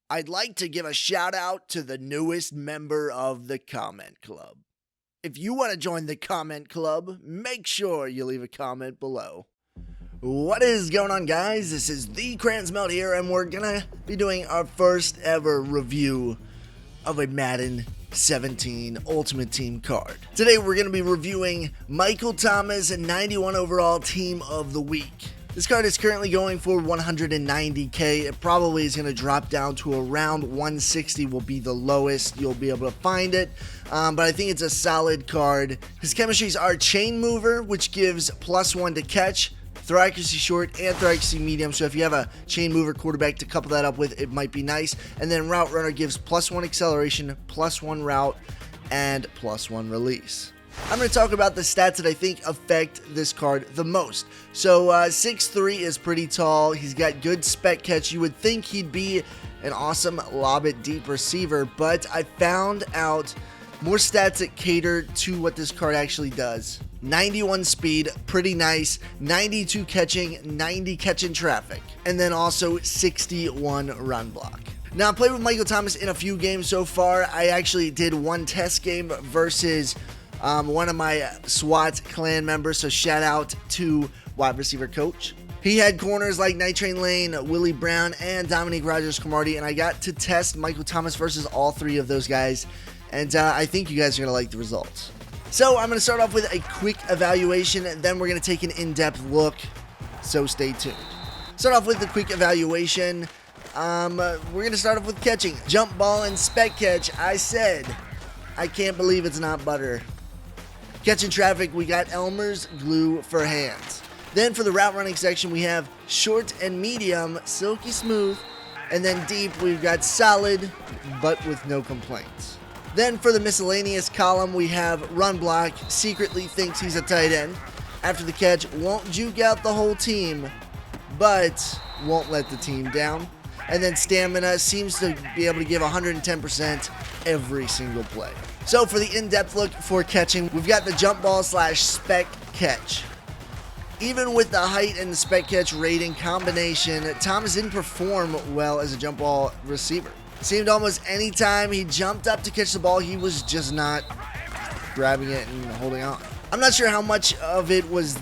I'd like to give a shout out to the newest member of the Comment Club. If you want to join the Comment Club, make sure you leave a comment below. What is going on, guys? This is TheCrayonsMelt here, and we're gonna be doing our first ever review of a Madden 17 Ultimate Team card. Today we're gonna be reviewing Michael Thomas and 91 overall Team of the Week. This card is currently going for 190k. It probably is going to drop down to around 160 will be the lowest you'll be able to find it. But I think it's a solid card. His chemistries are Chain Mover, which gives +1 to catch, throw accuracy short, and throw accuracy medium. So if you have a Chain Mover quarterback to couple that up with, it might be nice. And then Route Runner gives +1 acceleration, +1 route, and +1 release. I'm going to talk about the stats that I think affect this card the most. So 6'3" is pretty tall. He's got good spec catch. You would think he'd be an awesome lob it deep receiver, but I found out more stats that cater to what this card actually does. 91 speed, pretty nice. 92 catching, 90 catching traffic, and then also 61 run block. Now, I played with Michael Thomas in a few games so far. I actually did one test game versus one of my SWAT clan members, so shout out to wide receiver coach. He had corners like Night Train Lane, Willie Brown, and Dominique Rodgers-Cromartie, and I got to test Michael Thomas versus all three of those guys, and I think you guys are going to like the results. So I'm going to start off with a quick evaluation, and then we're going to take an in-depth look, so stay tuned. Start off with the quick evaluation. We're going to start off with catching. Jump ball and spec catch. I said, I can't believe it's not butter. Catching traffic, we got Elmer's glue for hands. Then for the route running section, we have short and medium, silky smooth. And then deep, we've got solid, but with no complaints. Then for the miscellaneous column, we have run block, secretly thinks he's a tight end. After the catch, won't juke out the whole team, but won't let the team down. And then stamina, seems to be able to give 110% every single play. So for the in-depth look for catching, we've got the jump ball / spec catch. Even with the height and the spec catch rating combination, Thomas didn't perform well as a jump ball receiver. It seemed almost any time he jumped up to catch the ball, he was just not grabbing it and holding on. I'm not sure how much of it was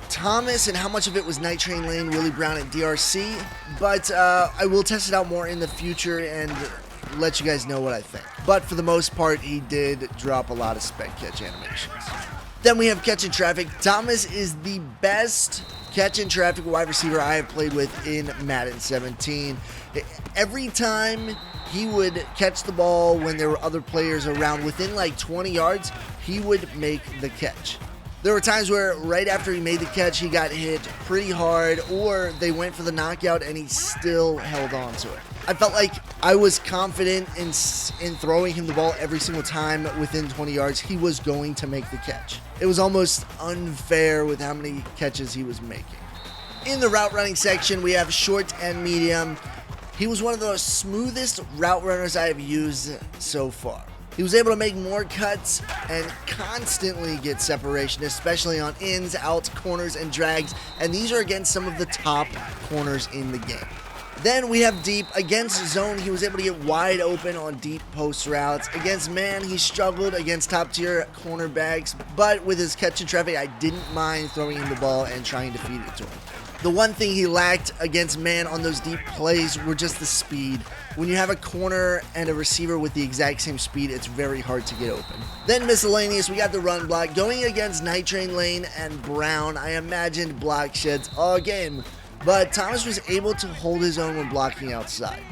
Thomas and how much of it was Night Train Lane, Willie Brown, and DRC, but I will test it out more in the future and let you guys know what I think. But for the most part, he did drop a lot of spec catch animations. Then we have catch and traffic. Thomas is the best catch and traffic wide receiver I have played with in Madden 17. Every time he would catch the ball when there were other players around within like 20 yards, he would make the catch. There were times where right after he made the catch, he got hit pretty hard, or they went for the knockout and he still held on to it. I felt like I was confident in throwing him the ball every single time within 20 yards. He was going to make the catch. It was almost unfair with how many catches he was making. In the route running section, we have short and medium. He was one of the smoothest route runners I have used so far. He was able to make more cuts and constantly get separation, especially on ins, outs, corners, and drags, and these are against some of the top corners in the game. Then we have deep. Against zone, he was able to get wide open on deep post routes. Against man, he struggled against top tier cornerbacks, but with his catch and traffic, I didn't mind throwing him the ball and trying to feed it to him. The one thing he lacked against man on those deep plays were just the speed. When you have a corner and a receiver with the exact same speed, it's very hard to get open. Then miscellaneous, we got the run block. Going against Night Train Lane and Brown, I imagined block sheds all game, but Thomas was able to hold his own when blocking outside.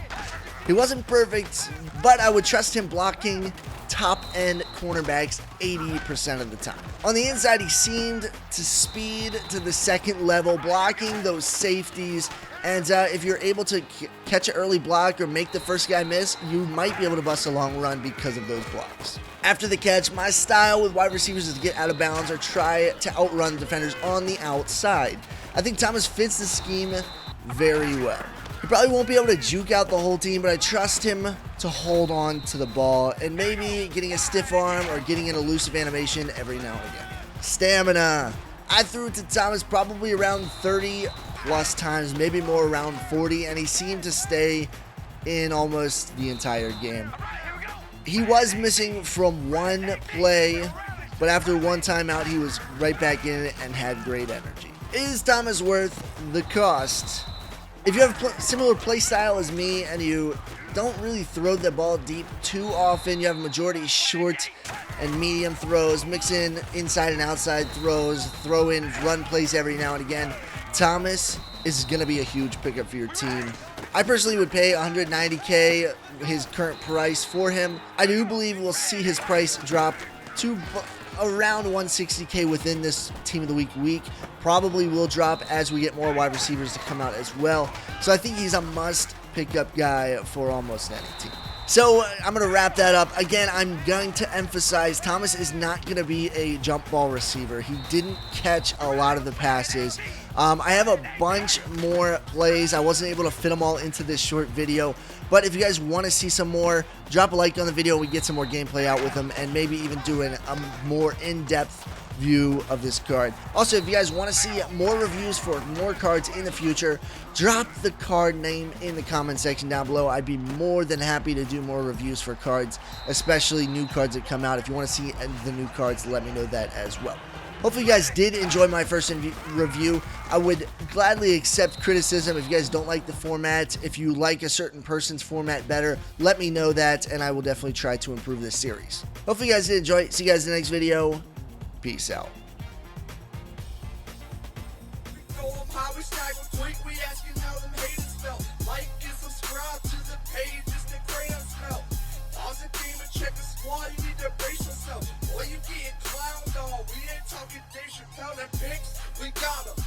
He wasn't perfect, but I would trust him blocking top-end cornerbacks 80% of the time. On the inside, he seemed to speed to the second level, blocking those safeties, and if you're able to catch an early block or make the first guy miss, you might be able to bust a long run because of those blocks. After the catch, my style with wide receivers is to get out of bounds or try to outrun defenders on the outside. I think Thomas fits the scheme very well. He probably won't be able to juke out the whole team, but I trust him to hold on to the ball and maybe getting a stiff arm or getting an elusive animation every now and again. Stamina. I threw it to Thomas probably around 30 plus times, maybe more around 40, and he seemed to stay in almost the entire game. He was missing from one play, but after one timeout, he was right back in it and had great energy. Is Thomas worth the cost? If you have a similar play style as me and you don't really throw the ball deep too often, you have a majority short and medium throws, mix in inside and outside throws, throw in run plays every now and again, Thomas is going to be a huge pickup for your team. I personally would pay $190K, his current price, for him. I do believe we'll see his price drop to around $160K within this Team of the Week week. Probably will drop as we get more wide receivers to come out as well. So I think he's a must pickup guy for almost any team. So I'm going to wrap that up. Again, I'm going to emphasize Thomas is not going to be a jump ball receiver. He didn't catch a lot of the passes. I have a bunch more plays. I wasn't able to fit them all into this short video. But if you guys want to see some more, drop a like on the video. We get some more gameplay out with them and maybe even doing a more in-depth view of this card. Also, if you guys want to see more reviews for more cards in the future, drop the card name in the comment section down below. I'd be more than happy to do more reviews for cards, especially new cards that come out. If you want to see the new cards, let me know that as well. Hopefully you guys did enjoy my first review. I would gladly accept criticism if you guys don't like the format. If you like a certain person's format better, let me know that, and I will definitely try to improve this series. Hopefully you guys did enjoy. See you guys in the next video. Peace out. Boy, you getting clowned on. We ain't talking Dave Chappelle and pics. We got 'em.